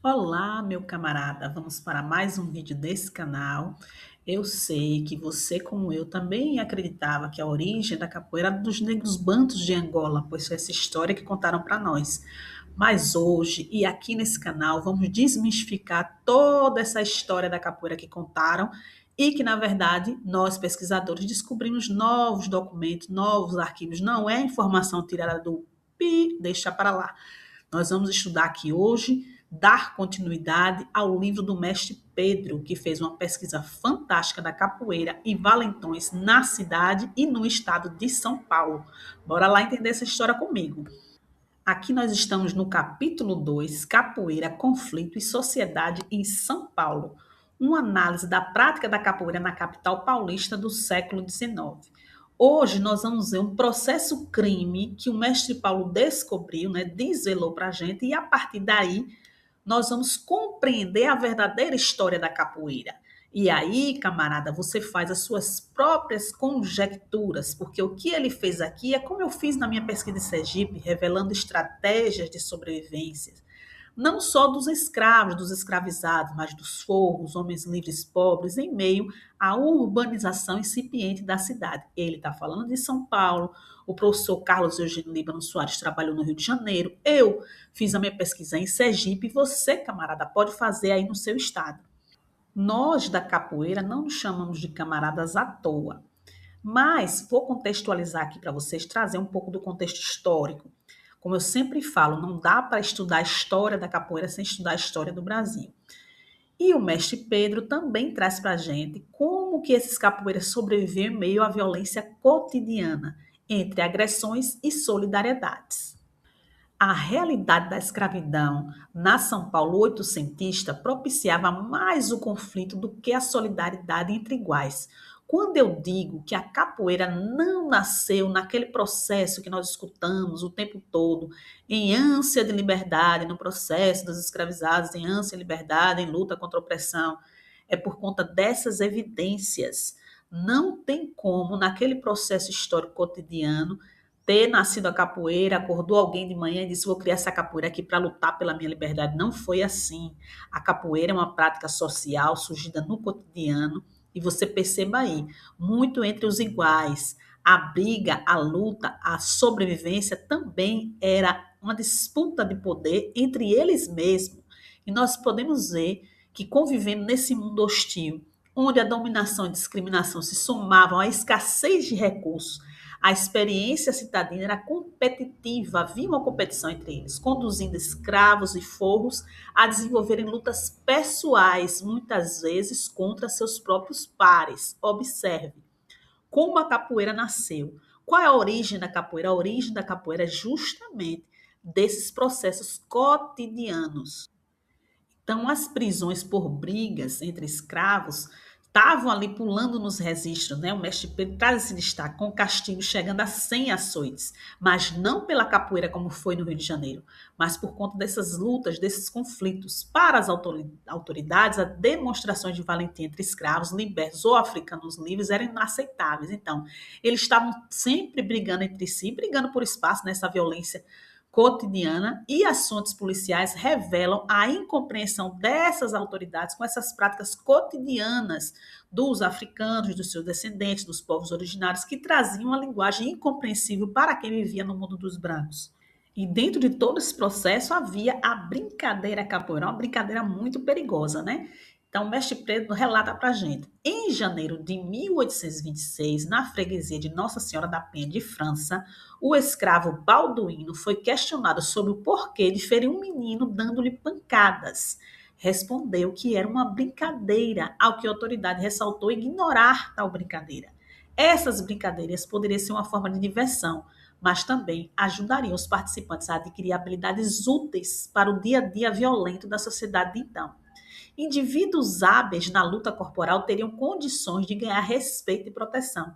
Olá, meu camarada, vamos para mais um vídeo desse canal. Eu sei que você, como eu, também acreditava que a origem da capoeira era dos negros bantos de Angola, pois foi essa história que contaram para nós. Mas hoje, e aqui nesse canal, vamos desmistificar toda essa história da capoeira que contaram e que, na verdade, nós pesquisadores descobrimos novos documentos, novos arquivos. Não é informação tirada do pi, deixa para lá. Nós vamos estudar aqui hoje, dar continuidade ao livro do mestre Pedro, que fez uma pesquisa fantástica da capoeira e valentões na cidade e no estado de São Paulo. Bora lá entender essa história comigo. Aqui nós estamos no capítulo 2, Capoeira, Conflito e Sociedade em São Paulo. Uma análise da prática da capoeira na capital paulista do século XIX. Hoje nós vamos ver um processo crime que o mestre Paulo descobriu, né, desvelou para a gente, e a partir daí nós vamos compreender a verdadeira história da capoeira. E aí, camarada, você faz as suas próprias conjecturas, porque o que ele fez aqui é como eu fiz na minha pesquisa em Sergipe, revelando estratégias de sobrevivência, não só dos escravos, dos escravizados, mas dos forros, homens livres pobres, em meio à urbanização incipiente da cidade. Ele está falando de São Paulo, o professor Carlos Eugênio Líbano Soares trabalhou no Rio de Janeiro, eu fiz a minha pesquisa em Sergipe, e você, camarada, pode fazer aí no seu estado. Nós da capoeira não nos chamamos de camaradas à toa, mas vou contextualizar aqui para vocês, trazer um pouco do contexto histórico. Como eu sempre falo, não dá para estudar a história da capoeira sem estudar a história do Brasil. E o mestre Pedro também traz para a gente como que esses capoeiras sobreviveram em meio à violência cotidiana, entre agressões e solidariedades. A realidade da escravidão na São Paulo oitocentista propiciava mais o conflito do que a solidariedade entre iguais. Quando eu digo que a capoeira não nasceu naquele processo que nós escutamos o tempo todo, em ânsia de liberdade, no processo dos escravizados, em ânsia de liberdade, em luta contra a opressão, é por conta dessas evidências. Não tem como, naquele processo histórico cotidiano, ter nascido a capoeira, acordou alguém de manhã e disse: vou criar essa capoeira aqui para lutar pela minha liberdade. Não foi assim. A capoeira é uma prática social surgida no cotidiano, e você perceba aí, muito entre os iguais. A briga, a luta, a sobrevivência também era uma disputa de poder entre eles mesmos. E nós podemos ver que, convivendo nesse mundo hostil, onde a dominação e a discriminação se somavam à escassez de recursos, a experiência citadina era competitiva, havia uma competição entre eles, conduzindo escravos e forros a desenvolverem lutas pessoais, muitas vezes contra seus próprios pares. Observe como a capoeira nasceu. Qual é a origem da capoeira? A origem da capoeira é justamente desses processos cotidianos. Então, as prisões por brigas entre escravos estavam ali pulando nos registros, né? O mestre Pedro traz esse destaque, com o castigo chegando a 100 açoites, mas não pela capoeira como foi no Rio de Janeiro, mas por conta dessas lutas, desses conflitos. Para as autoridades, as demonstrações de valentia entre escravos, libertos ou africanos livres eram inaceitáveis. Então, eles estavam sempre brigando entre si, brigando por espaço nessa violência cotidiana, e ações policiais revelam a incompreensão dessas autoridades com essas práticas cotidianas dos africanos, dos seus descendentes, dos povos originários, que traziam uma linguagem incompreensível para quem vivia no mundo dos brancos. E dentro de todo esse processo havia a brincadeira capoeira, uma brincadeira muito perigosa, né? Então, o mestre Pedro relata para a gente. Em janeiro de 1826, na freguesia de Nossa Senhora da Penha de França, o escravo Balduíno foi questionado sobre o porquê de ferir um menino dando-lhe pancadas. Respondeu que era uma brincadeira, ao que a autoridade ressaltou ignorar tal brincadeira. Essas brincadeiras poderiam ser uma forma de diversão, mas também ajudariam os participantes a adquirir habilidades úteis para o dia a dia violento da sociedade de então. Indivíduos hábeis na luta corporal teriam condições de ganhar respeito e proteção.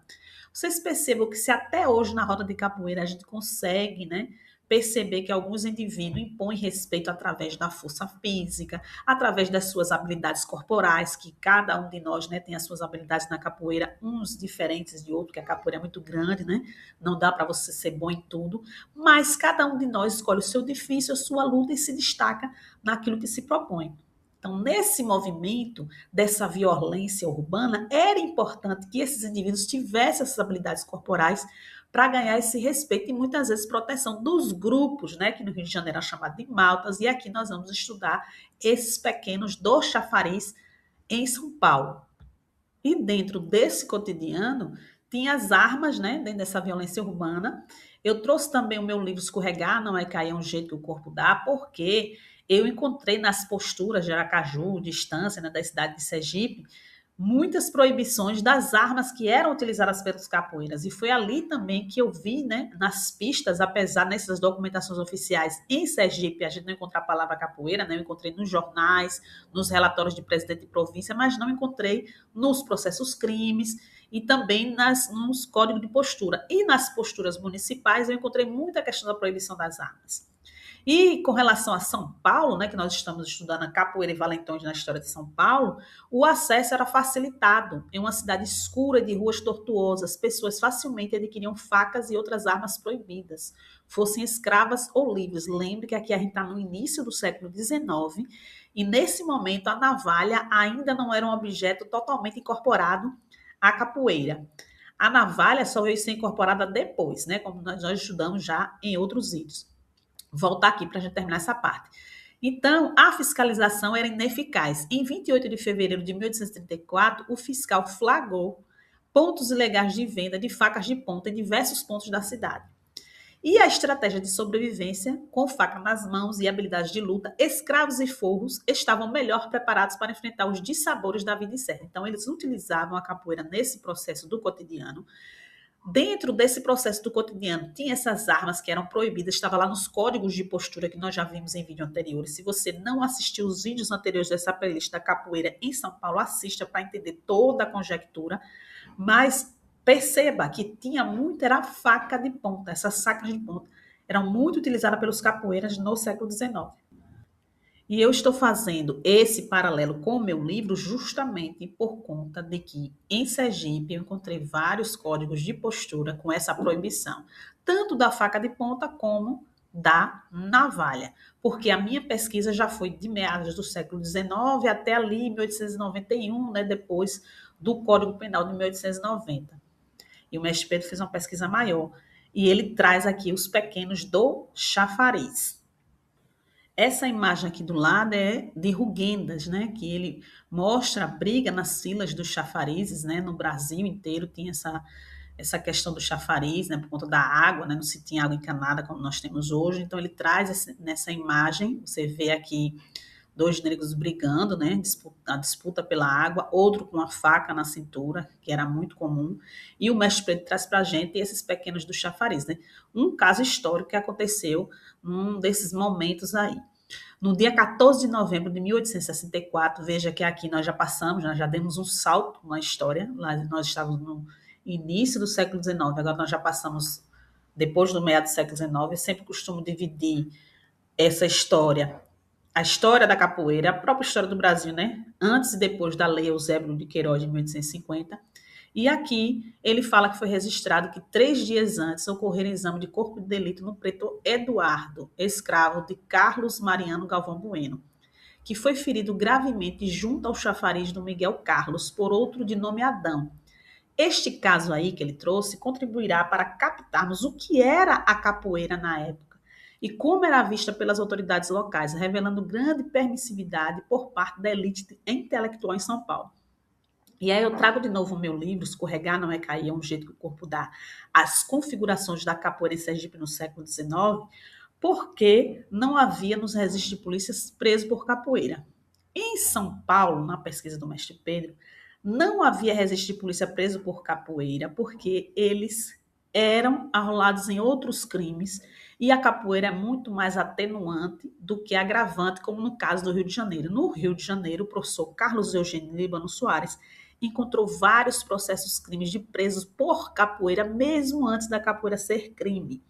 Vocês percebam que se até hoje na roda de capoeira a gente consegue, né, perceber que alguns indivíduos impõem respeito através da força física, através das suas habilidades corporais, que cada um de nós, né, tem as suas habilidades na capoeira, uns diferentes de outros, que a capoeira é muito grande, né? Não dá para você ser bom em tudo, mas cada um de nós escolhe o seu difícil, a sua luta e se destaca naquilo que se propõe. Então, nesse movimento dessa violência urbana, era importante que esses indivíduos tivessem essas habilidades corporais para ganhar esse respeito e muitas vezes proteção dos grupos, né, que no Rio de Janeiro é chamado de maltas, e aqui nós vamos estudar esses pequenos do chafariz em São Paulo. E dentro desse cotidiano, tinha as armas, né, dentro dessa violência urbana. Eu trouxe também o meu livro Escorregar, Não É Cair, é um Jeito que o Corpo Dá, porque eu encontrei nas posturas de Aracaju, distância, né, da cidade de Sergipe, muitas proibições das armas que eram utilizadas pelos capoeiras. E foi ali também que eu vi, né, nas pistas, apesar nessas documentações oficiais em Sergipe, a gente não encontra a palavra capoeira, né, eu encontrei nos jornais, nos relatórios de presidente de província, mas não encontrei nos processos crimes e também nos códigos de postura. E nas posturas municipais eu encontrei muita questão da proibição das armas. E com relação a São Paulo, né, que nós estamos estudando a capoeira e valentões na história de São Paulo, o acesso era facilitado. Em uma cidade escura de ruas tortuosas, pessoas facilmente adquiriam facas e outras armas proibidas, fossem escravas ou livres. Lembre que aqui a gente está no início do século XIX e nesse momento a navalha ainda não era um objeto totalmente incorporado à capoeira. A navalha só veio ser incorporada depois, né, como nós estudamos já em outros vídeos. Voltar aqui para a gente terminar essa parte. Então, a fiscalização era ineficaz. Em 28 de fevereiro de 1834, o fiscal flagrou pontos ilegais de venda de facas de ponta em diversos pontos da cidade. E a estratégia de sobrevivência, com faca nas mãos e habilidades de luta, escravos e forros estavam melhor preparados para enfrentar os dissabores da vida incerta. Então, eles utilizavam a capoeira nesse processo do cotidiano. Dentro desse processo do cotidiano, tinha essas armas que eram proibidas, estava lá nos códigos de postura que nós já vimos em vídeo anteriores. Se você não assistiu os vídeos anteriores dessa playlist da capoeira em São Paulo, assista para entender toda a conjectura. Mas perceba que tinha muito, era a faca de ponta, essas facas de ponta eram muito utilizadas pelos capoeiras no século XIX. E eu estou fazendo esse paralelo com o meu livro justamente por conta de que em Sergipe eu encontrei vários códigos de postura com essa proibição, tanto da faca de ponta como da navalha, porque a minha pesquisa já foi de meados do século XIX até ali 1891, né, depois do Código Penal de 1890. E o mestre Pedro fez uma pesquisa maior e ele traz aqui os pequenos do chafariz. Essa imagem aqui do lado é de Rugendas, né? Que ele mostra a briga nas filas dos chafarizes, né? No Brasil inteiro tinha essa questão do chafariz, né? Por conta da água, né? Não se tinha água encanada como nós temos hoje. Então ele traz nessa imagem, você vê aqui dois negros brigando, né? A disputa pela água, outro com uma faca na cintura, que era muito comum. E o mestre Pedro traz para a gente esses pequenos do chafariz, né? Um caso histórico que aconteceu num desses momentos aí. No dia 14 de novembro de 1864, veja que aqui nós já passamos, nós já demos um salto na história, lá nós estávamos no início do século XIX, agora nós já passamos depois do meio do século XIX. Eu sempre costumo dividir essa história, a história da capoeira, a própria história do Brasil, né? Antes e depois da Lei Eusébio de Queiroz de 1850. E aqui ele fala que foi registrado que 3 dias antes ocorrera exame de corpo de delito no pretor Eduardo, escravo de Carlos Mariano Galvão Bueno, que foi ferido gravemente junto ao chafariz do Miguel Carlos por outro de nome Adão. Este caso aí que ele trouxe contribuirá para captarmos o que era a capoeira na época e como era vista pelas autoridades locais, revelando grande permissividade por parte da elite intelectual em São Paulo. E aí eu trago de novo o meu livro, Escorregar Não É Cair, é um jeito que o corpo dá, as configurações da capoeira em Sergipe no século XIX, porque não havia nos registros de polícias preso por capoeira. Em São Paulo, na pesquisa do mestre Pedro, não havia registro de polícia preso por capoeira, porque eles eram arrolados em outros crimes e a capoeira é muito mais atenuante do que agravante, como no caso do Rio de Janeiro. No Rio de Janeiro, o professor Carlos Eugênio Líbano Soares encontrou vários processos crimes de presos por capoeira, mesmo antes da capoeira ser crime.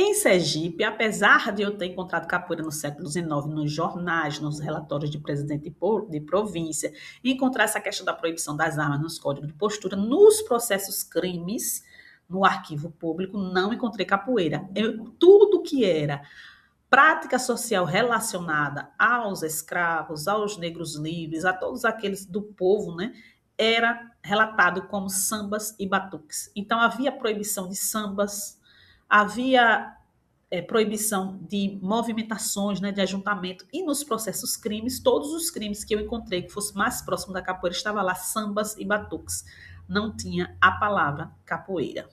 Em Sergipe, apesar de eu ter encontrado capoeira no século XIX nos jornais, nos relatórios de presidente de província, e encontrar essa questão da proibição das armas nos códigos de postura, nos processos crimes, no arquivo público, não encontrei capoeira. Tudo que era prática social relacionada aos escravos, aos negros livres, a todos aqueles do povo, né, era relatado como sambas e batuques. Então havia proibição de sambas, havia proibição de movimentações, né, de ajuntamento, e nos processos crimes, todos os crimes que eu encontrei que fosse mais próximo da capoeira, estava lá sambas e batuques. Não tinha a palavra capoeira.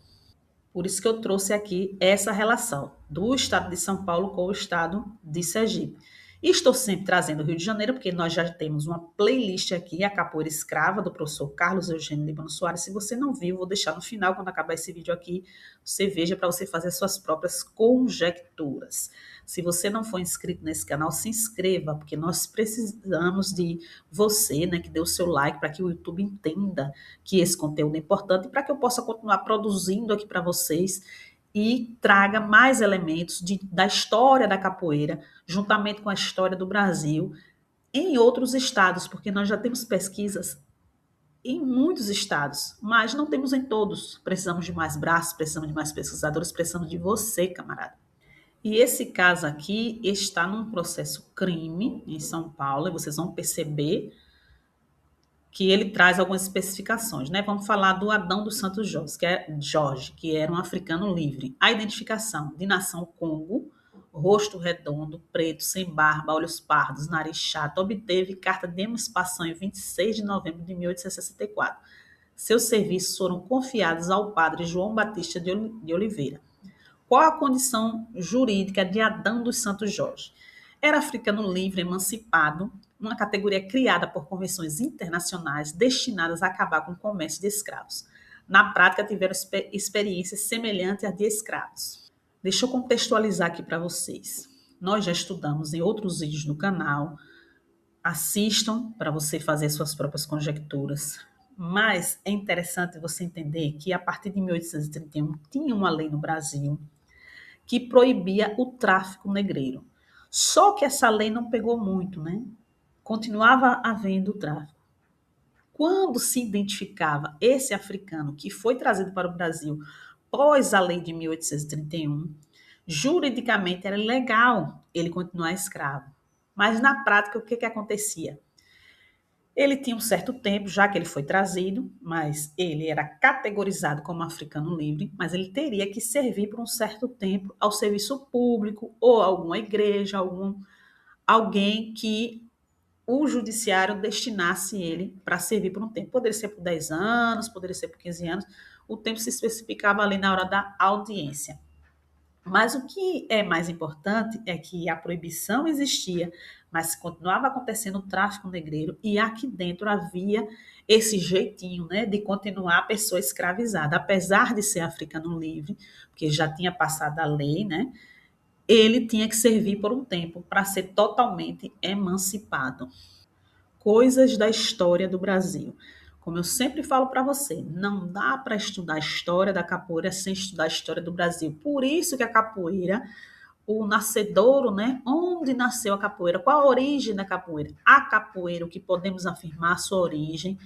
Por isso que eu trouxe aqui essa relação do estado de São Paulo com o estado de Sergipe. E estou sempre trazendo o Rio de Janeiro, porque nós já temos uma playlist aqui, a Capoeira Escrava, do professor Carlos Eugênio Líbano Soares. Se você não viu, vou deixar no final, quando acabar esse vídeo aqui, você veja para você fazer suas próprias conjecturas. Se você não for inscrito nesse canal, se inscreva, porque nós precisamos de você, né, que dê o seu like para que o YouTube entenda que esse conteúdo é importante, para que eu possa continuar produzindo aqui para vocês e traga mais elementos da história da capoeira, juntamente com a história do Brasil, em outros estados, porque nós já temos pesquisas em muitos estados, mas não temos em todos. Precisamos de mais braços, precisamos de mais pesquisadores, precisamos de você, camarada. E esse caso aqui está num processo crime em São Paulo, e vocês vão perceber que ele traz algumas especificações, né? Vamos falar do Adão dos Santos Jorge, que era um africano livre. A identificação de nação Congo, rosto redondo, preto, sem barba, olhos pardos, nariz chato, obteve carta de emancipação em 26 de novembro de 1864. Seus serviços foram confiados ao padre João Batista de Oliveira. Qual a condição jurídica de Adão dos Santos Jorge? Era africano livre, emancipado, uma categoria criada por convenções internacionais destinadas a acabar com o comércio de escravos. Na prática, tiveram experiências semelhantes à de escravos. Deixa eu contextualizar aqui para vocês. Nós já estudamos em outros vídeos do canal. Assistam para você fazer suas próprias conjecturas. Mas é interessante você entender que a partir de 1831 tinha uma lei no Brasil que proibia o tráfico negreiro. Só que essa lei não pegou muito, né? Continuava havendo tráfico. Quando se identificava esse africano que foi trazido para o Brasil pós a lei de 1831, juridicamente era legal ele continuar escravo. Mas na prática, o que acontecia? Ele tinha um certo tempo, já que ele foi trazido, mas ele era categorizado como africano livre, mas ele teria que servir por um certo tempo ao serviço público ou a alguma igreja, alguém que o judiciário destinasse ele para servir por um tempo. Poderia ser por 10 anos, poderia ser por 15 anos, o tempo se especificava ali na hora da audiência. Mas o que é mais importante é que a proibição existia, mas continuava acontecendo o tráfico negreiro e aqui dentro havia esse jeitinho, né, de continuar a pessoa escravizada. Apesar de ser africano livre, porque já tinha passado a lei, né, ele tinha que servir por um tempo para ser totalmente emancipado. Coisas da história do Brasil. Como eu sempre falo para você, não dá para estudar a história da capoeira sem estudar a história do Brasil. Por isso que a capoeira, o nascedouro, né? Onde nasceu a capoeira? Qual a origem da capoeira? A capoeira, o que podemos afirmar, sua origem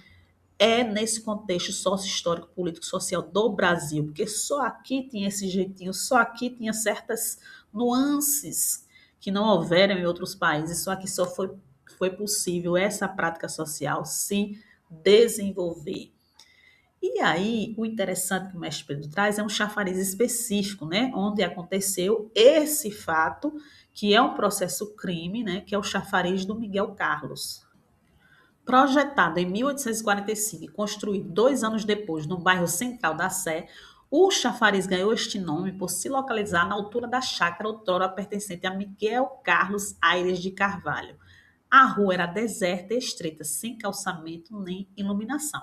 é nesse contexto sócio-histórico, político, social do Brasil, porque só aqui tinha esse jeitinho, só aqui tinha certas nuances que não houveram em outros países, só aqui só foi possível essa prática social se desenvolver. E aí, o interessante que o mestre Pedro traz é um chafariz específico, né, onde aconteceu esse fato, que é um processo crime, né, que é o chafariz do Miguel Carlos. Projetado em 1845 e construído 2 anos depois no bairro Central da Sé, o chafariz ganhou este nome por se localizar na altura da chácara outrora pertencente a Miguel Carlos Aires de Carvalho. A rua era deserta e estreita, sem calçamento nem iluminação.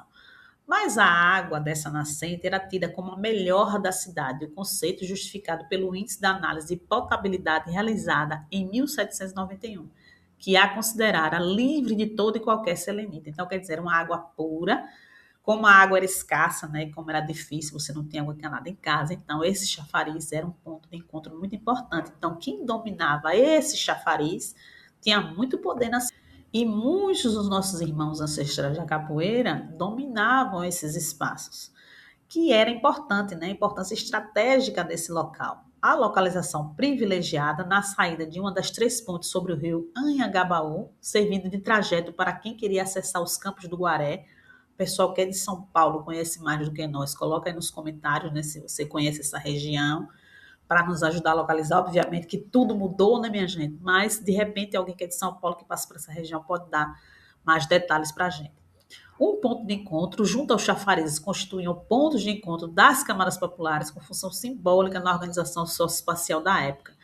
Mas a água dessa nascente era tida como a melhor da cidade, o conceito justificado pelo índice da análise de potabilidade realizada em 1791, que a considerara livre de todo e qualquer selenita. Então, quer dizer, uma água pura, Como a água era escassa, né, como era difícil, você não tinha água encanada em casa, então esse chafariz era um ponto de encontro muito importante. Então, quem dominava esse chafariz tinha muito poder na e muitos dos nossos irmãos ancestrais da capoeira dominavam esses espaços, que era importante, né? A importância estratégica desse local. A localização privilegiada na saída de uma das 3 pontes sobre o rio Anhangabaú, servindo de trajeto para quem queria acessar os Campos do Guaré. O pessoal que é de São Paulo conhece mais do que nós, coloca aí nos comentários, né, se você conhece essa região, para nos ajudar a localizar. Obviamente que tudo mudou, né, minha gente? Mas, de repente, alguém que é de São Paulo que passa por essa região pode dar mais detalhes para a gente. Um ponto de encontro, junto aos chafarizes, constituíam pontos de encontro das camadas populares com função simbólica na organização socioespacial da época.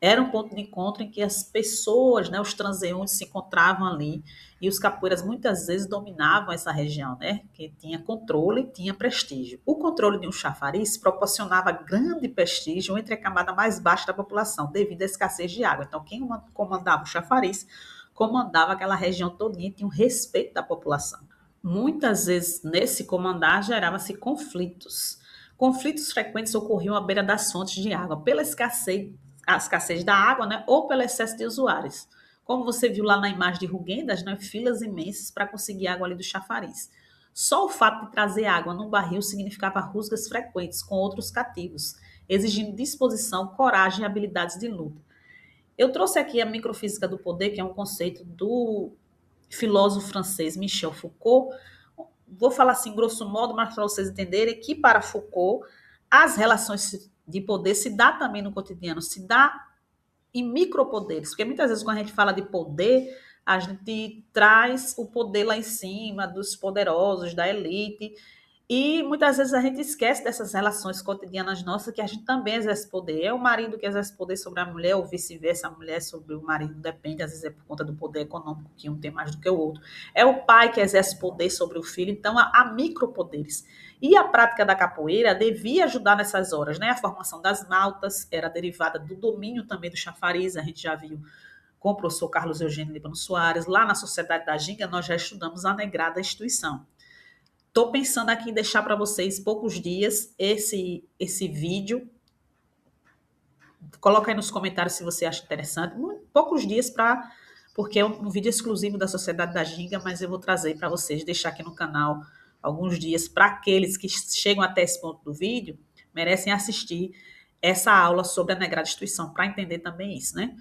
Era um ponto de encontro em que as pessoas, né, os transeuntes se encontravam ali e os capoeiras muitas vezes dominavam essa região, né, que tinha controle e tinha prestígio. O controle de um chafariz proporcionava grande prestígio entre a camada mais baixa da população, devido à escassez de água. Então, quem comandava o chafariz comandava aquela região todinha e tinha o respeito da população. Muitas vezes, nesse comandar, gerava-se conflitos. Conflitos frequentes ocorriam à beira das fontes de água, pela escassez, a escassez da água, né, ou pelo excesso de usuários. Como você viu lá na imagem de Ruguendas, né, filas imensas para conseguir água ali do chafariz. Só o fato de trazer água num barril significava rusgas frequentes com outros cativos, exigindo disposição, coragem e habilidades de luta. Eu trouxe aqui a microfísica do poder, que é um conceito do filósofo francês Michel Foucault. Vou falar assim, grosso modo, mas para vocês entenderem que, para Foucault, as relações de poder se dá também no cotidiano, se dá em micropoderes, porque muitas vezes quando a gente fala de poder, a gente traz o poder lá em cima, dos poderosos, da elite, e muitas vezes a gente esquece dessas relações cotidianas nossas, que a gente também exerce poder. É o marido que exerce poder sobre a mulher, ou vice-versa, a mulher sobre o marido, depende, às vezes é por conta do poder econômico, que um tem mais do que o outro. É o pai que exerce poder sobre o filho, então há micropoderes. E a prática da capoeira devia ajudar nessas horas, né? A formação das maltas era derivada do domínio também do chafariz, a gente já viu com o professor Carlos Eugênio Líbano Soares. Lá na Sociedade da Ginga, nós já estudamos a negrada instituição. Estou pensando aqui em deixar para vocês poucos dias esse vídeo. Coloca aí nos comentários se você acha interessante. Poucos dias porque é um vídeo exclusivo da Sociedade da Ginga, mas eu vou trazer para vocês, deixar aqui no canal alguns dias para aqueles que chegam até esse ponto do vídeo, merecem assistir essa aula sobre a negrada instituição, para entender também isso, né?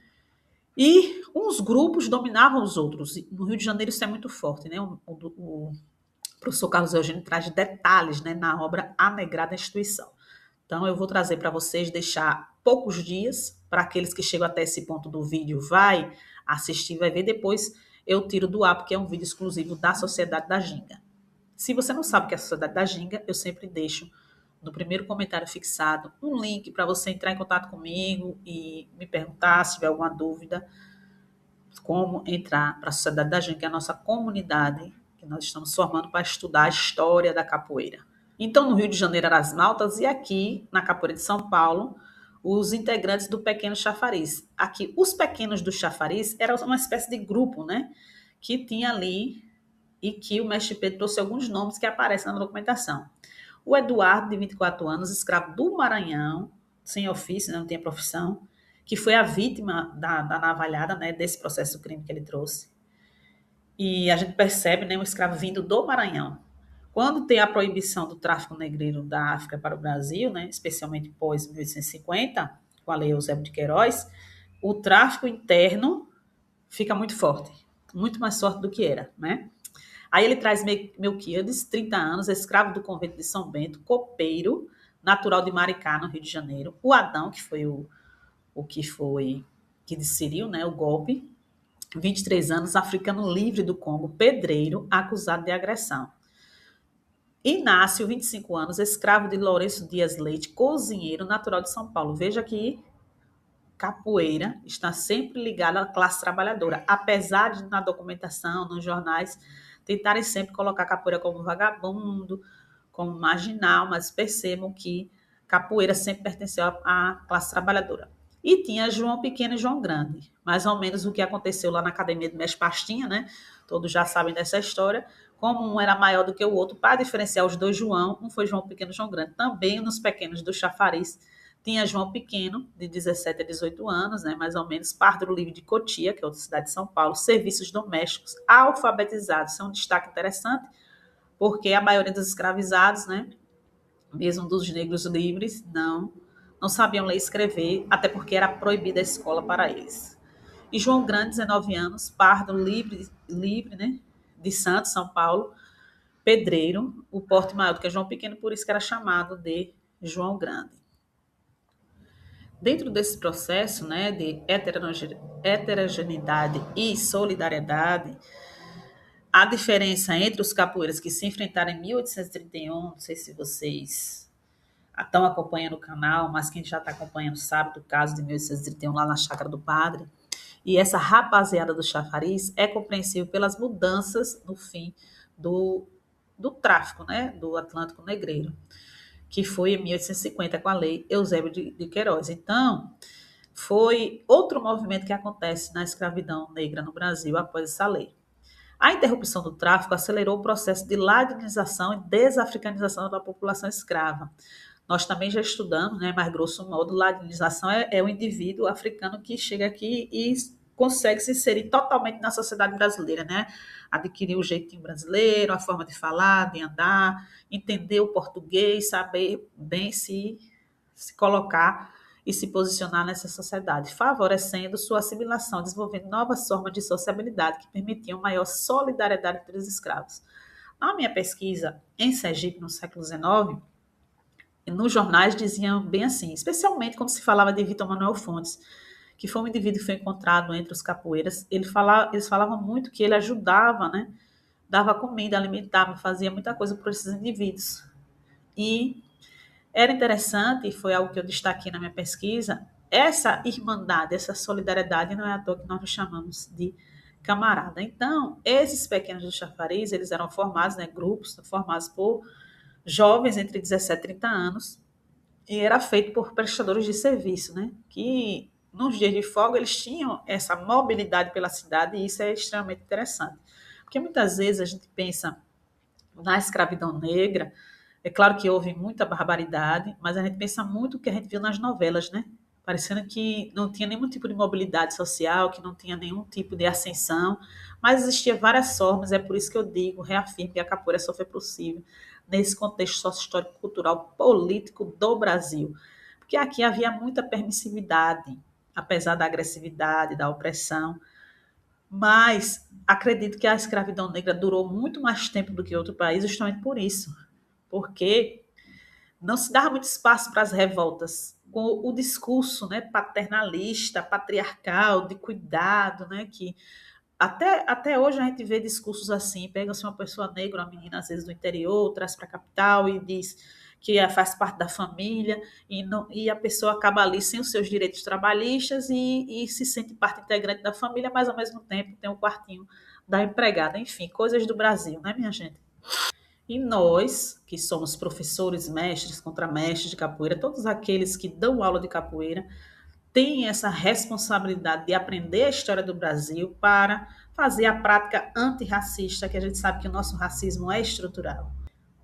E uns grupos dominavam os outros. No Rio de Janeiro isso é muito forte, né? O professor Carlos Eugênio traz detalhes, né, na obra A Negrada Instituição. Então, eu vou trazer para vocês, deixar poucos dias, para aqueles que chegam até esse ponto do vídeo, vai assistir, vai ver, depois eu tiro do ar, porque é um vídeo exclusivo da Sociedade da Ginga. Se você não sabe o que é a Sociedade da Ginga, eu sempre deixo no primeiro comentário fixado um link para você entrar em contato comigo e me perguntar se tiver alguma dúvida, como entrar para a Sociedade da Ginga, que é a nossa comunidade que nós estamos formando para estudar a história da capoeira. Então, no Rio de Janeiro eram as maltas e aqui, na Capoeira de São Paulo, os integrantes do Pequeno Chafariz. Aqui, os pequenos do Chafariz eram uma espécie de grupo, né? Que tinha ali e que o mestre Pedro trouxe alguns nomes que aparecem na documentação. O Eduardo, de 24 anos, escravo do Maranhão, sem ofício, não tinha profissão, que foi a vítima da navalhada, né, desse processo do crime que ele trouxe. E a gente percebe, né, um escravo vindo do Maranhão. Quando tem a proibição do tráfico negreiro da África para o Brasil, né, especialmente pós 1850, com a Lei Eusébio de Queiroz, o tráfico interno fica muito mais forte do que era, né? Aí ele traz Melquiades, 30 anos, escravo do convento de São Bento, copeiro, natural de Maricá, no Rio de Janeiro. O Adão, que foi que desferiu, né, o golpe, 23 anos, africano livre do Congo, pedreiro, acusado de agressão. Inácio, 25 anos, escravo de Lourenço Dias Leite, cozinheiro, natural de São Paulo. Veja que capoeira está sempre ligada à classe trabalhadora, apesar de na documentação, nos jornais, tentarem sempre colocar capoeira como vagabundo, como marginal, mas percebam que capoeira sempre pertenceu à classe trabalhadora. E tinha João Pequeno e João Grande, mais ou menos o que aconteceu lá na Academia do Mestre Pastinha, né? Todos já sabem dessa história, como um era maior do que o outro, para diferenciar os dois João, um foi João Pequeno e João Grande. Também nos pequenos do chafariz tinha João Pequeno, de 17 a 18 anos, né, mais ou menos, Pardo Livre de Cotia, que é outra cidade de São Paulo, serviços domésticos, alfabetizados. Isso é um destaque interessante, porque a maioria dos escravizados, né, mesmo dos negros livres, não sabiam ler e escrever, até porque era proibida a escola para eles. E João Grande, 19 anos, pardo livre, né, de Santos, São Paulo, pedreiro, o porte maior do que João Pequeno, por isso que era chamado de João Grande. Dentro desse processo, né, de heterogeneidade e solidariedade, a diferença entre os capoeiras que se enfrentaram em 1831, não sei se vocês estão acompanhando o canal, mas quem já está acompanhando sabe do caso de 1831 lá na Chácara do Padre. E essa rapaziada do chafariz é compreensível pelas mudanças no fim do, do tráfico, né, do Atlântico Negreiro, que foi em 1850 com a lei Eusébio de Queiroz. Então, foi outro movimento que acontece na escravidão negra no Brasil após essa lei. A interrupção do tráfico acelerou o processo de ladinização e desafricanização da população escrava. Nós também já estudamos, né, mas grosso modo, ladinização é o indivíduo africano que chega aqui e consegue se inserir totalmente na sociedade brasileira, né? Adquirir o jeitinho brasileiro, a forma de falar, de andar, entender o português, saber bem se colocar e se posicionar nessa sociedade, favorecendo sua assimilação, desenvolvendo novas formas de sociabilidade que permitiam maior solidariedade entre os escravos. Na minha pesquisa em Sergipe, no século XIX, nos jornais diziam bem assim, especialmente quando se falava de Vitor Manuel Fontes, que foi um indivíduo que foi encontrado entre os capoeiras. Eles falavam muito que ele ajudava, né? Dava comida, alimentava, fazia muita coisa por esses indivíduos. E era interessante, e foi algo que eu destaquei na minha pesquisa, essa irmandade, essa solidariedade, não é à toa que nós nos chamamos de camarada. Então, esses pequenos do chafariz, eles eram formados, né, grupos formados por jovens entre 17 e 30 anos, e era feito por prestadores de serviço, né, que nos dias de folga eles tinham essa mobilidade pela cidade, e isso é extremamente interessante. Porque muitas vezes a gente pensa na escravidão negra, é claro que houve muita barbaridade, mas a gente pensa muito o que a gente viu nas novelas, né? Parecendo que não tinha nenhum tipo de mobilidade social, que não tinha nenhum tipo de ascensão, mas existia várias formas, é por isso que eu digo, reafirmo que a capoeira só foi possível nesse contexto sócio-histórico, cultural, político do Brasil. Porque aqui havia muita permissividade, apesar da agressividade, da opressão, mas acredito que a escravidão negra durou muito mais tempo do que outro país, justamente por isso, porque não se dava muito espaço para as revoltas, com o discurso, né, paternalista, patriarcal, de cuidado, né, que até hoje a gente vê discursos assim, pega-se uma pessoa negra, uma menina às vezes do interior, traz para a capital e diz que faz parte da família e a pessoa acaba ali sem os seus direitos trabalhistas e se sente parte integrante da família, mas ao mesmo tempo tem um quartinho da empregada. Enfim, coisas do Brasil, né, minha gente? E nós, que somos professores, mestres, contramestres de capoeira, todos aqueles que dão aula de capoeira, têm essa responsabilidade de aprender a história do Brasil para fazer a prática antirracista, que a gente sabe que o nosso racismo é estrutural.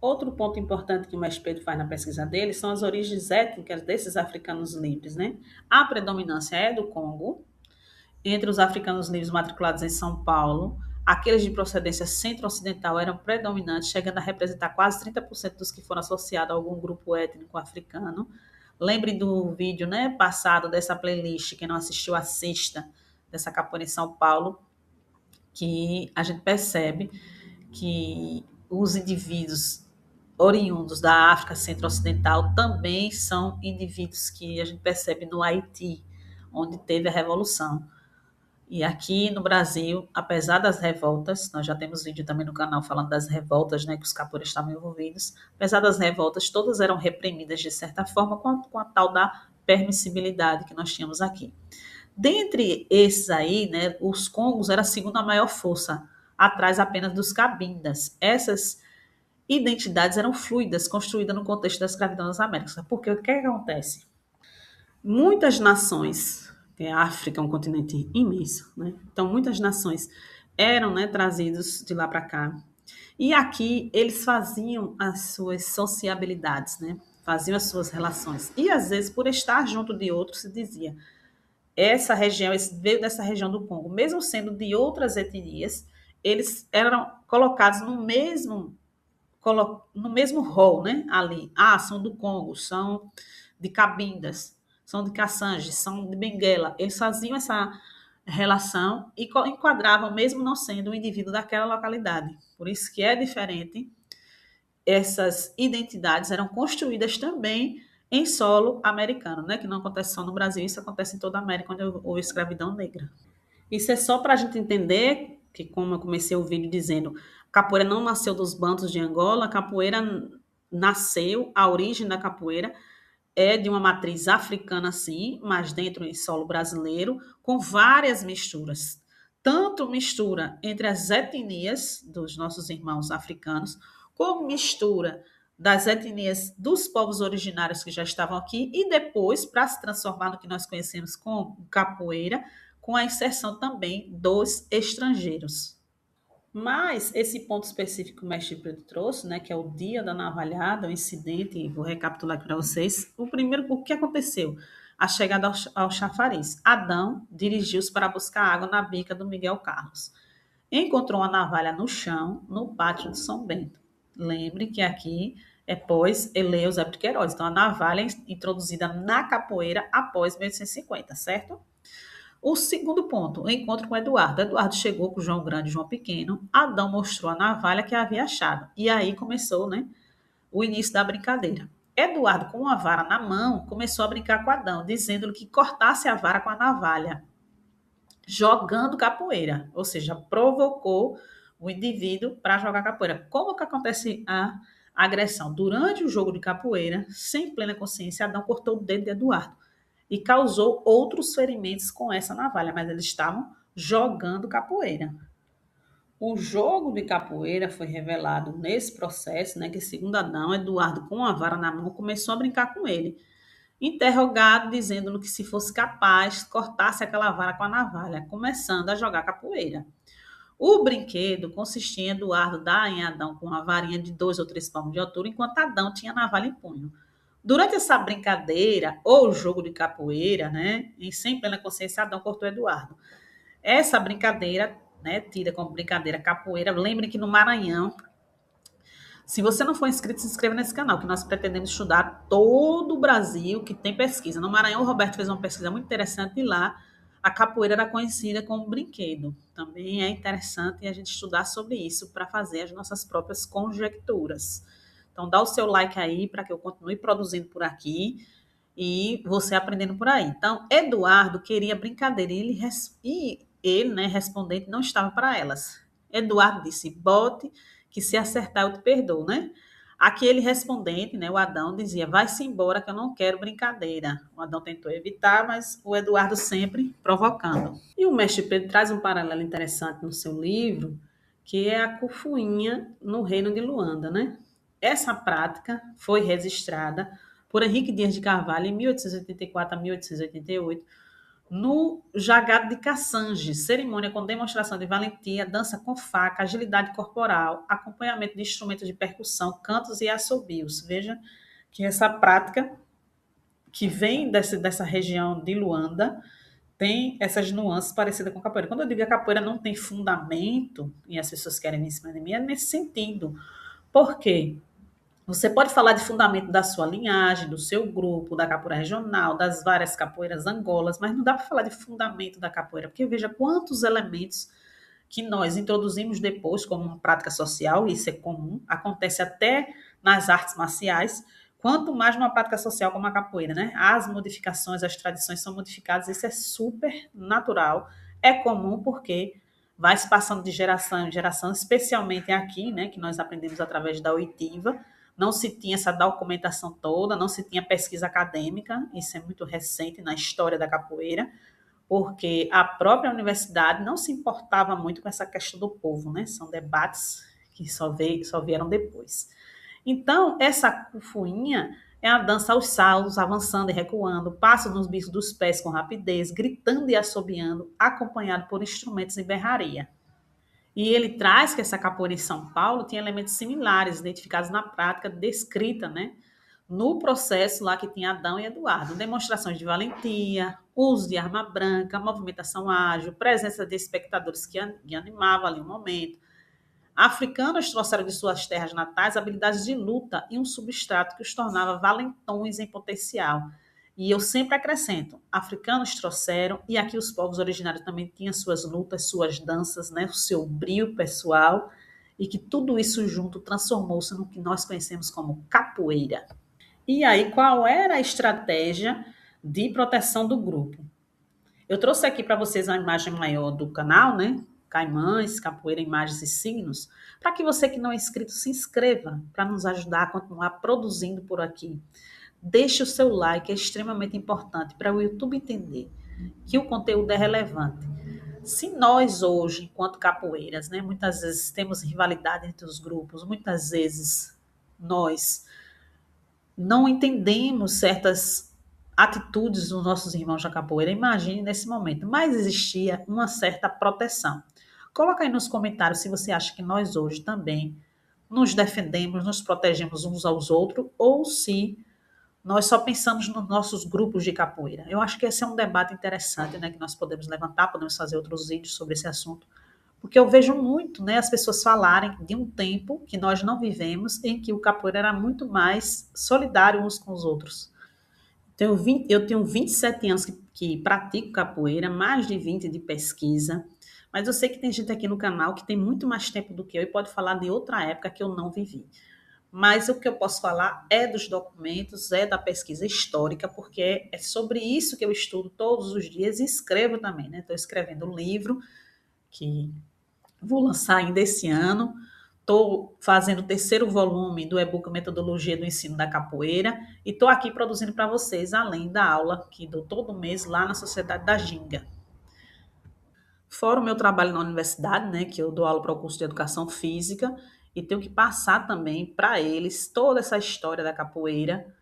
Outro ponto importante que o mestre Pedro faz na pesquisa dele são as origens étnicas desses africanos livres, né? A predominância é do Congo, entre os africanos livres matriculados em São Paulo, aqueles de procedência centro-ocidental eram predominantes, chegando a representar quase 30% dos que foram associados a algum grupo étnico africano. Lembre do vídeo, né, passado dessa playlist, quem não assistiu, assista, dessa capoeira em São Paulo, que a gente percebe que os indivíduos oriundos da África Centro-Ocidental também são indivíduos que a gente percebe no Haiti, onde teve a Revolução. E aqui no Brasil, apesar das revoltas, nós já temos vídeo também no canal falando das revoltas, né, que os capoeiras estavam envolvidos, apesar das revoltas, todas eram reprimidas de certa forma com a tal da permissibilidade que nós tínhamos aqui. Dentre esses aí, né, os congos era a segunda maior força, atrás apenas dos cabindas. Essas identidades eram fluidas, construídas no contexto da escravidão nas Américas. Porque o que acontece? Muitas nações, a África é um continente imenso, né? Então muitas nações eram, né, trazidos de lá para cá. E aqui eles faziam as suas sociabilidades, né? Faziam as suas relações. E às vezes, por estar junto de outros, se dizia: essa região, esse veio dessa região do Congo, mesmo sendo de outras etnias, eles eram colocados no mesmo rol, né? Ali. Ah, são do Congo, são de Cabindas, são de Cassange, são de Benguela. Eles faziam essa relação e enquadravam, mesmo não sendo um indivíduo daquela localidade. Por isso que é diferente. Essas identidades eram construídas também em solo americano, né? Que não acontece só no Brasil, isso acontece em toda a América onde houve escravidão negra. Isso é só para a gente entender que, como eu comecei o vídeo dizendo, capoeira não nasceu dos bantos de Angola, a capoeira nasceu, a origem da capoeira é de uma matriz africana, sim, mas dentro em solo brasileiro, com várias misturas. Tanto mistura entre as etnias dos nossos irmãos africanos, como mistura das etnias dos povos originários que já estavam aqui, e depois, para se transformar no que nós conhecemos como capoeira, com a inserção também dos estrangeiros. Mas esse ponto específico que o mestre Pedro trouxe, né, que é o dia da navalhada, o incidente, vou recapitular aqui para vocês. O que aconteceu? A chegada ao chafariz. Adão dirigiu-se para buscar água na bica do Miguel Carlos. Encontrou uma navalha no chão, no pátio de São Bento. Lembre que aqui é pós Eleus de Queiroz. Então, a navalha é introduzida na capoeira após 1850, certo? O segundo ponto, o encontro com Eduardo. Eduardo chegou com João Grande e João Pequeno. Adão mostrou a navalha que havia achado. E aí começou, né, o início da brincadeira. Eduardo, com uma vara na mão, começou a brincar com Adão, dizendo-lhe que cortasse a vara com a navalha, jogando capoeira. Ou seja, provocou o indivíduo para jogar capoeira. Como que acontece a agressão? Durante o jogo de capoeira, sem plena consciência, Adão cortou o dedo de Eduardo e causou outros ferimentos com essa navalha, mas eles estavam jogando capoeira. O jogo de capoeira foi revelado nesse processo, né, que segundo Adão, Eduardo, com a vara na mão, começou a brincar com ele. Interrogado, dizendo que se fosse capaz, cortasse aquela vara com a navalha, começando a jogar capoeira. O brinquedo consistia em Eduardo dar em Adão com uma varinha de 2 ou 3 palmos de altura, enquanto Adão tinha a navalha em punho. Durante essa brincadeira, ou jogo de capoeira, né, em sem plena consciência, Adão cortou Eduardo. Essa brincadeira, né, tida como brincadeira capoeira, lembre que no Maranhão, se você não for inscrito, se inscreva nesse canal, que nós pretendemos estudar todo o Brasil que tem pesquisa. No Maranhão, o Roberto fez uma pesquisa muito interessante e lá a capoeira era conhecida como brinquedo. Também é interessante a gente estudar sobre isso para fazer as nossas próprias conjecturas. Então, dá o seu like aí para que eu continue produzindo por aqui e você aprendendo por aí. Então, Eduardo queria brincadeira e ele, né, respondente, não estava para elas. Eduardo disse: bote, que se acertar eu te perdoo, né? Aquele respondente, né, o Adão, dizia: vai-se embora que eu não quero brincadeira. O Adão tentou evitar, mas o Eduardo sempre provocando. E o mestre Pedro traz um paralelo interessante no seu livro, que é a cufuinha no reino de Luanda, né? Essa prática foi registrada por Henrique Dias de Carvalho em 1884 a 1888, no Jagado de Cassange, cerimônia com demonstração de valentia, dança com faca, agilidade corporal, acompanhamento de instrumentos de percussão, cantos e assobios. Veja que essa prática, que vem dessa região de Luanda, tem essas nuances parecidas com a capoeira. Quando eu digo que a capoeira não tem fundamento, e as pessoas querem me cima de mim, é nesse sentido. Por quê? Você pode falar de fundamento da sua linhagem, do seu grupo, da capoeira regional, das várias capoeiras angolas, mas não dá para falar de fundamento da capoeira, porque veja quantos elementos que nós introduzimos depois como uma prática social, e isso é comum, acontece até nas artes marciais, quanto mais numa prática social como a capoeira, né? As modificações, as tradições são modificadas, isso é super natural, é comum porque vai se passando de geração em geração, especialmente aqui, né, que nós aprendemos através da oitiva. Não se tinha essa documentação toda, não se tinha pesquisa acadêmica, isso é muito recente na história da capoeira, porque a própria universidade não se importava muito com essa questão do povo, né? São debates que só vieram depois. Então, essa cufuinha é a dança aos saltos, avançando e recuando, passo nos bicos dos pés com rapidez, gritando e assobiando, acompanhado por instrumentos em berraria. E ele traz que essa capoeira em São Paulo tem elementos similares, identificados na prática descrita, né? No processo lá que tinha Adão e Eduardo. Demonstrações de valentia, uso de arma branca, movimentação ágil, presença de espectadores que animavam ali o momento. Africanos trouxeram de suas terras natais habilidades de luta e um substrato que os tornava valentões em potencial. E eu sempre acrescento, africanos trouxeram, e aqui os povos originários também tinham suas lutas, suas danças, né, o seu brio pessoal, e que tudo isso junto transformou-se no que nós conhecemos como capoeira. E aí, qual era a estratégia de proteção do grupo? Eu trouxe aqui para vocês a imagem maior do canal, né? Caimães, Capoeira, Imagens e Signos, para que você que não é inscrito se inscreva, para nos ajudar a continuar produzindo por aqui. Deixe o seu like, é extremamente importante para o YouTube entender que o conteúdo é relevante. Se nós hoje, enquanto capoeiras, né, muitas vezes temos rivalidade entre os grupos, muitas vezes nós não entendemos certas atitudes dos nossos irmãos da capoeira, imagine nesse momento, mas existia uma certa proteção. Coloca aí nos comentários se você acha que nós hoje também nos defendemos, nos protegemos uns aos outros, ou se nós só pensamos nos nossos grupos de capoeira. Eu acho que esse é um debate interessante, né, que nós podemos levantar, podemos fazer outros vídeos sobre esse assunto, porque eu vejo muito, né, as pessoas falarem de um tempo que nós não vivemos, em que o capoeira era muito mais solidário uns com os outros. Então, eu tenho 27 anos que pratico capoeira, mais de 20 de pesquisa, mas eu sei que tem gente aqui no canal que tem muito mais tempo do que eu e pode falar de outra época que eu não vivi. Mas o que eu posso falar é dos documentos, é da pesquisa histórica, porque é sobre isso que eu estudo todos os dias e escrevo também, né? Estou escrevendo um livro que vou lançar ainda esse ano. Estou fazendo o terceiro volume do e-book Metodologia do Ensino da Capoeira e estou aqui produzindo para vocês, além da aula que dou todo mês lá na Sociedade da Ginga. Fora o meu trabalho na universidade, né, que eu dou aula para o curso de Educação Física e tenho que passar também para eles toda essa história da capoeira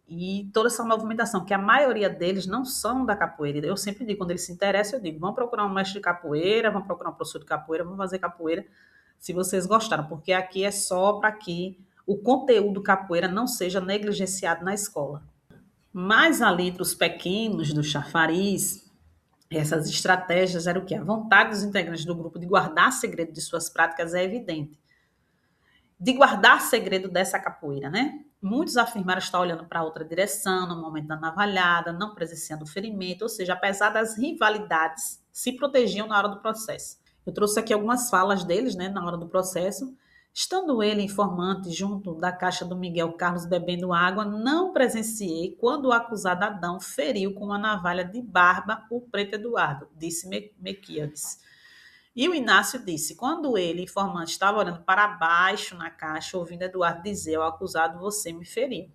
e toda essa movimentação, que a maioria deles não são da capoeira. Eu sempre digo, quando eles se interessam, eu digo, vão procurar um mestre de capoeira, vão procurar um professor de capoeira, vão fazer capoeira, se vocês gostaram, porque aqui é só para que o conteúdo capoeira não seja negligenciado na escola. Mas ali entre os pequenos do chafariz, essas estratégias eram o quê? A vontade dos integrantes do grupo de guardar segredo de suas práticas é evidente. De guardar segredo dessa capoeira, né? Muitos afirmaram estar olhando para outra direção no momento da navalhada, não presenciando o ferimento, ou seja, apesar das rivalidades, se protegiam na hora do processo. Eu trouxe aqui algumas falas deles, né, na hora do processo. Estando ele, informante, junto da caixa do Miguel Carlos bebendo água, não presenciei quando o acusado Adão feriu com uma navalha de barba o preto Eduardo, disse Mequíades. E o Inácio disse, quando ele, informante, estava olhando para baixo na caixa, ouvindo Eduardo dizer ao acusado, você me feriu.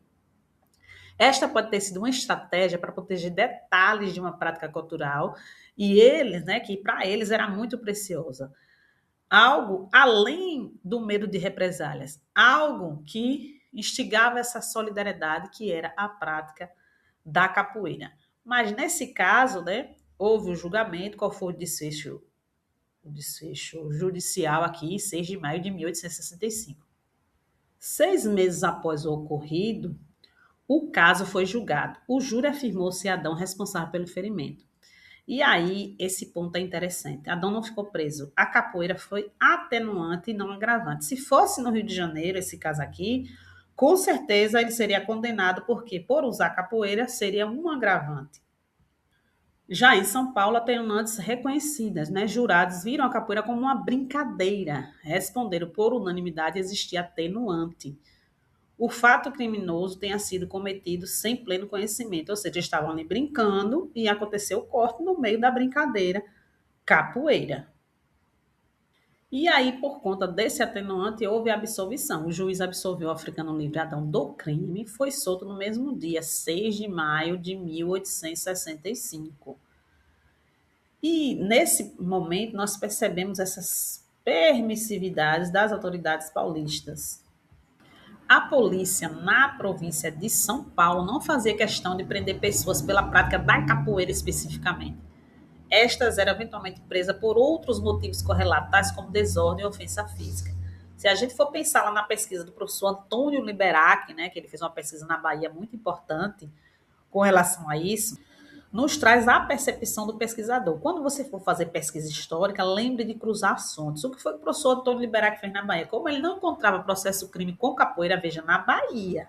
Esta pode ter sido uma estratégia para proteger detalhes de uma prática cultural e eles, né, que para eles era muito preciosa. Algo além do medo de represálias, algo que instigava essa solidariedade que era a prática da capoeira. Mas nesse caso, né, houve o julgamento, qual foi o desfecho judicial aqui, 6 de maio de 1865. 6 meses após o ocorrido, o caso foi julgado. O júri afirmou ser Adão responsável pelo ferimento. E aí, esse ponto é interessante. Adão não ficou preso. A capoeira foi atenuante e não agravante. Se fosse no Rio de Janeiro, esse caso aqui, com certeza ele seria condenado, porque por usar capoeira seria um agravante. Já em São Paulo, atenuantes reconhecidas, né? Jurados viram a capoeira como uma brincadeira. Responderam por unanimidade existia atenuante. O fato criminoso tenha sido cometido sem pleno conhecimento, ou seja, estavam ali brincando e aconteceu o corte no meio da brincadeira, capoeira. E aí, por conta desse atenuante, houve absolvição. O juiz absolveu o africano livre Adão do crime e foi solto no mesmo dia, 6 de maio de 1865. E nesse momento nós percebemos essas permissividades das autoridades paulistas. A polícia na província de São Paulo não fazia questão de prender pessoas pela prática da capoeira especificamente. Estas eram eventualmente presas por outros motivos correlatos, tais como desordem e ofensa física. Se a gente for pensar lá na pesquisa do professor Antônio Liberac, né, que ele fez uma pesquisa na Bahia muito importante com relação a isso, nos traz a percepção do pesquisador. Quando você for fazer pesquisa histórica, lembre de cruzar as fontes. O que foi que o professor Antônio Liberac fez na Bahia? Como ele não encontrava processo crime com capoeira, veja, na Bahia,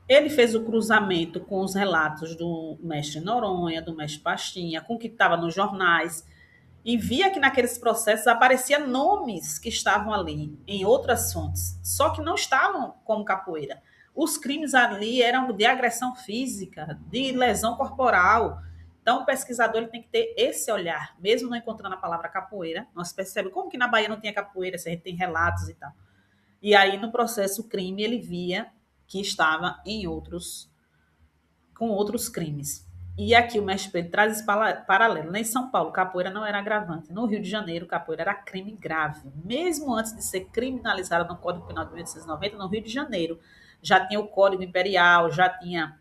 ele fez o cruzamento com os relatos do mestre Noronha, do mestre Pastinha, com o que estava nos jornais, e via que naqueles processos apareciam nomes que estavam ali em outras fontes, só que não estavam como capoeira. Os crimes ali eram de agressão física, de lesão corporal. Então, o pesquisador ele tem que ter esse olhar, mesmo não encontrando a palavra capoeira, nós percebemos como que na Bahia não tinha capoeira, se a gente tem relatos e tal. E aí, no processo crime, ele via que estava em outros, com outros crimes. E aqui o mestre Pedro traz esse paralelo. Em São Paulo, capoeira não era agravante. No Rio de Janeiro, capoeira era crime grave. Mesmo antes de ser criminalizada no Código Penal de 1890, no Rio de Janeiro, já tinha o Código Imperial, já tinha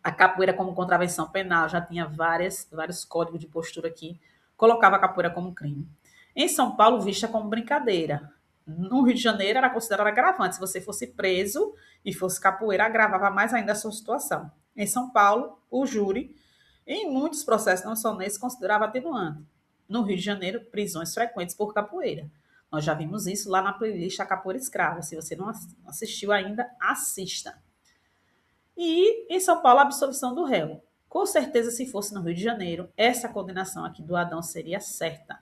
a capoeira como contravenção penal, já tinha vários códigos de postura aqui, colocava a capoeira como crime. Em São Paulo, vista como brincadeira. No Rio de Janeiro, era considerada agravante. Se você fosse preso e fosse capoeira, agravava mais ainda a sua situação. Em São Paulo, o júri, em muitos processos, não só nesse, considerava atenuante. No Rio de Janeiro, prisões frequentes por capoeira. Nós já vimos isso lá na playlist A Capoeira Escrava. Se você não assistiu ainda, assista. E em São Paulo, a absolvição do réu. Com certeza, se fosse no Rio de Janeiro, essa condenação aqui do Adão seria certa.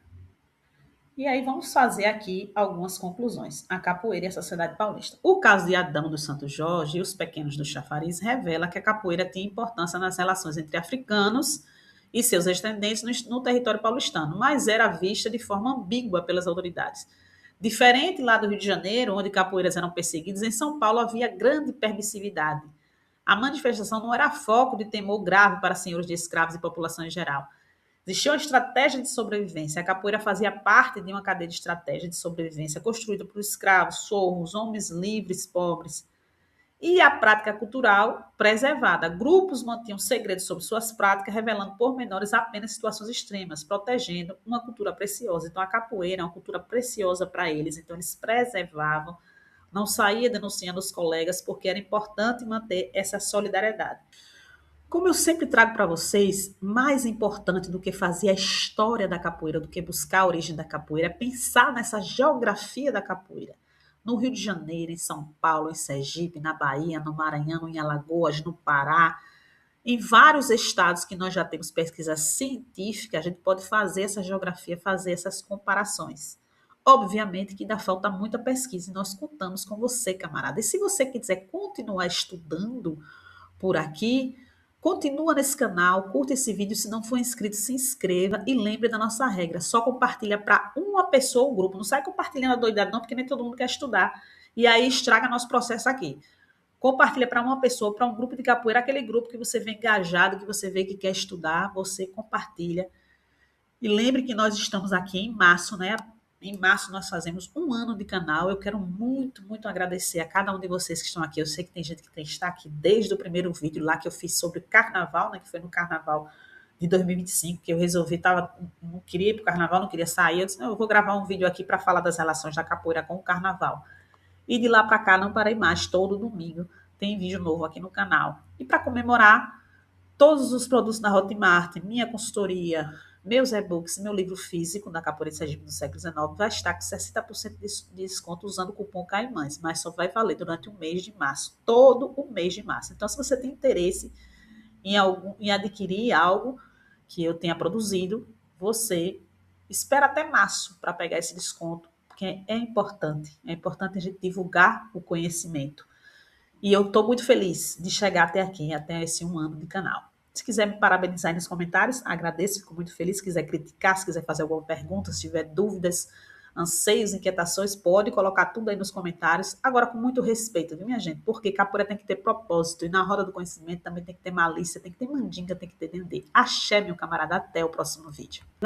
E aí vamos fazer aqui algumas conclusões. A capoeira e a sociedade paulista. O caso de Adão do Santo Jorge e os pequenos do Chafariz revela que a capoeira tinha importância nas relações entre africanos e seus descendentes no território paulistano, mas era vista de forma ambígua pelas autoridades. Diferente lá do Rio de Janeiro, onde capoeiras eram perseguidas, em São Paulo havia grande permissividade. A manifestação não era foco de temor grave para senhores de escravos e população em geral. Existia uma estratégia de sobrevivência. A capoeira fazia parte de uma cadeia de estratégia de sobrevivência construída por escravos, sorros, homens livres, pobres. E a prática cultural preservada. Grupos mantinham segredos sobre suas práticas, revelando pormenores apenas situações extremas, protegendo uma cultura preciosa. Então, a capoeira é uma cultura preciosa para eles. Então, eles preservavam, não saía denunciando os colegas, porque era importante manter essa solidariedade. Como eu sempre trago para vocês, mais importante do que fazer a história da capoeira, do que buscar a origem da capoeira, é pensar nessa geografia da capoeira. No Rio de Janeiro, em São Paulo, em Sergipe, na Bahia, no Maranhão, em Alagoas, no Pará, em vários estados que nós já temos pesquisa científica, a gente pode fazer essa geografia, fazer essas comparações. Obviamente que ainda falta muita pesquisa e nós contamos com você, camarada. E se você quiser continuar estudando por aqui, continua nesse canal, curta esse vídeo, se não for inscrito, se inscreva e lembre da nossa regra, só compartilha para uma pessoa ou grupo, não sai compartilhando a doidada não, porque nem todo mundo quer estudar, e aí estraga nosso processo aqui. Compartilha para uma pessoa, para um grupo de capoeira, aquele grupo que você vê engajado, que você vê que quer estudar, você compartilha. E lembre que nós estamos aqui em março, né? Em março nós fazemos um ano de canal. Eu quero muito, muito agradecer a cada um de vocês que estão aqui. Eu sei que tem gente que está aqui desde o primeiro vídeo lá que eu fiz sobre carnaval, né? Que foi no carnaval de 2025, que eu resolvi, não queria ir para o carnaval, não queria sair. Eu disse, não, eu vou gravar um vídeo aqui para falar das relações da capoeira com o carnaval. E de lá para cá não parei mais. Todo domingo tem vídeo novo aqui no canal. E para comemorar, todos os produtos da Hotmart, minha consultoria, meus e-books, meu livro físico da Capoeira de Sergipe do século XIX vai estar com 60% de desconto usando o cupom CAIMães, mas só vai valer durante o mês de março, todo o mês de março. Então, se você tem interesse em adquirir algo que eu tenha produzido, você espera até março para pegar esse desconto, porque é importante a gente divulgar o conhecimento. E eu estou muito feliz de chegar até aqui, até esse um ano de canal. Se quiser me parabenizar aí nos comentários, agradeço, fico muito feliz. Se quiser criticar, se quiser fazer alguma pergunta, se tiver dúvidas, anseios, inquietações, pode colocar tudo aí nos comentários. Agora, com muito respeito, viu, minha gente? Porque capoeira tem que ter propósito. E na roda do conhecimento também tem que ter malícia, tem que ter mandinga, tem que ter dendê. Axé, meu camarada. Até o próximo vídeo.